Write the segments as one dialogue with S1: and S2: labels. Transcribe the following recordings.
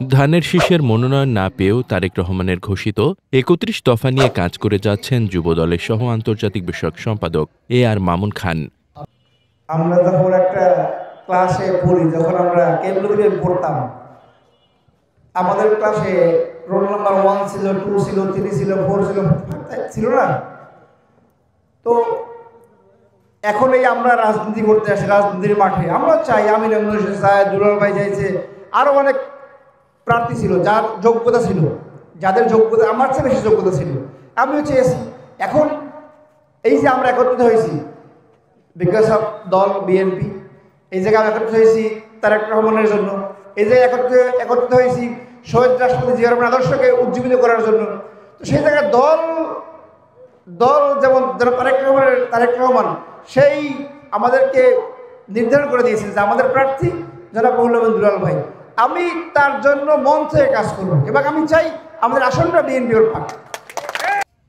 S1: ধানের শীষের মনোনয়ন না পেয়েও তারেক রহমানের ঘোষিত ৩১ দফা নিয়ে কাজ করে যাচ্ছেন যুবদলের সহ আন্তর্জাতিক বিষয়ক সম্পাদক আর মামুন খান।
S2: আমরা যখন একটা ক্লাসে পড়ি, যখন আমরা কেন্দ্রীয় পড়তাম, আমাদের ক্লাসে রোল নাম্বার 1 ছিল, 2 ছিল, 3 ছিল, 4 ছিল, ছিল না? তো এখন এই আমরা রাজনীতি করতে আসি, রাজনীতির মাঠে আমরা চাই, আমির চাই, দুলাল ভাই চাইছে, আরো অনেক প্রার্থী ছিল যার যোগ্যতা ছিল, যাদের যোগ্যতা আমার চেয়ে বেশি যোগ্যতা ছিল, আমিও চেয়েছি। এখন এই যে আমরা একত্রিত হয়েছি বিকজ অফ দল বিএনপি, এই জায়গায় আমরা একত্রিত হয়েছি তারেক রহমানের জন্য, এই জায়গায় একত্রিত হয়েছি শহীদ রাষ্ট্রপতি জিয়া রহমানের আদর্শকে উজ্জীবিত করার জন্য। তো সেই জায়গায় দল যেমন তারেক রহমান সেই আমাদেরকে নির্ধারণ করে দিয়েছেন যে আমাদের প্রার্থী জনাব মৌলভী দুলাল ভাই, আমি তার জন্য মন থেকে কাজ করব এবং আমি চাই আমাদের আসনটা বিএনপির পাক।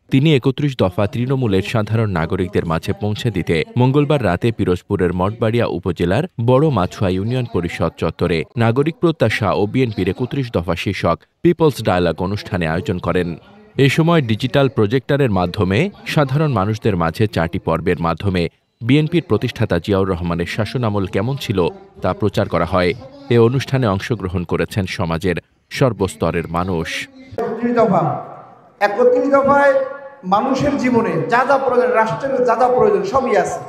S1: তিনি ৩১ দফা তৃণমূলের সাধারণ নাগরিকদের মাঝে পৌঁছে দিতে মঙ্গলবার রাতে পিরোজপুরের মঠবাড়িয়া উপজেলার বড় মাছুয়া ইউনিয়ন পরিষদ চত্বরে নাগরিক প্রত্যাশা ও বিএনপির ৩১ দফা শীর্ষক পিপলস ডায়ালগ অনুষ্ঠানে আয়োজন করেন। এ সময় ডিজিটাল প্রজেক্টরের মাধ্যমে সাধারণ মানুষদের মাঝে ৪টি পর্বের মাধ্যমে বিএনপির প্রতিষ্ঠাতা জিয়াউর রহমানের শাসনামল কেমন ছিল তা প্রচার করা হয়। এ অনুষ্ঠানে অংশগ্রহণ করেছেন সমাজের সর্বস্তরের মানুষ।
S2: ৩১ দফায় মানুষের জীবনে যা যা প্রয়োজন, রাষ্ট্রের যা যা প্রয়োজন সবই আছে।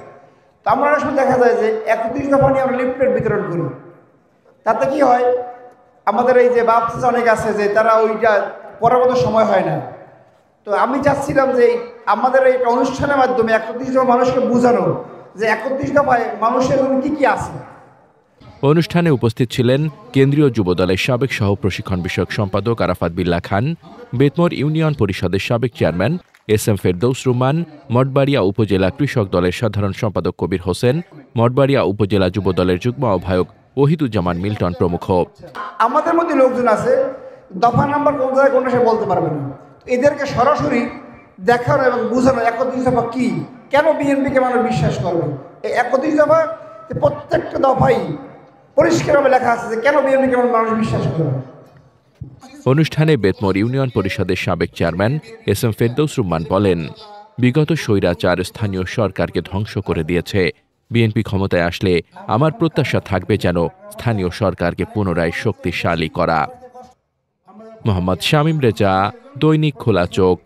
S2: তো আমরা অনেক সময় দেখা যায় যে ৩১ দফা নিয়ে আমরা লিফলেট বিতরণ করি, তাতে কি হয়, আমাদের এই যে বাপসা অনেক আছে যে তারা ওইটা পড়ার মতো সময় হয় না। তো আমি চাচ্ছিলাম যে আমাদের এই অনুষ্ঠানের মাধ্যমে ৩১ দফা মানুষকে বোঝানো যে ৩১ দফায় মানুষের জন্য কি কি আছে।
S1: অনুষ্ঠানে উপস্থিত ছিলেন কেন্দ্রীয় যুবদলের সাবেক সহ প্রশিক্ষণ বিষয়ক সম্পাদক আরাফাত বিল্লাহ খান, বেতমোর ইউনিয়ন পরিষদের সাবেক চেয়ারম্যান এস.এম. ফেরদৌস রুমান, মঠবাড়িয়া উপজেলা কৃষক দলের সাধারণ সম্পাদক কবির হোসেন, মঠবাড়িয়া উপজেলা যুবদলের যুগ্ম আহ্বায়ক ওহিদুজ্জামান মিল্টন প্রমুখ।
S2: আমাদের মধ্যে লোকজন আছে দফা নাম্বার কোন জায়গায় কোনটা সে বলতে পারবে না, এদেরকে সরাসরি দেখানো এবং বোঝানো ৩১ দফা কি, কেন বিএনপিকে মানুষ বিশ্বাস করবে। এই ৩১ দফা প্রত্যেকটা দফাই পরিষ্কারভাবে লেখা আছে যে কেন বিএনপিকে মানুষ বিশ্বাস করবে।
S1: অনুষ্ঠানে বেতমোর ইউনিয়ন পরিষদের সাবেক চেয়ারম্যান এস.এম. ফেরদৌস রুমান বলেন, বিগত স্বৈরাচার স্থানীয় সরকারকে ধ্বংস করে দিয়েছে। বিএনপি ক্ষমতায় আসলে আমার প্রত্যাশা থাকবে যেন স্থানীয় সরকারকে পুনরায় শক্তিশালী করা। মোহাম্মদ শামীম রেজা, দৈনিক খোলা চোখ।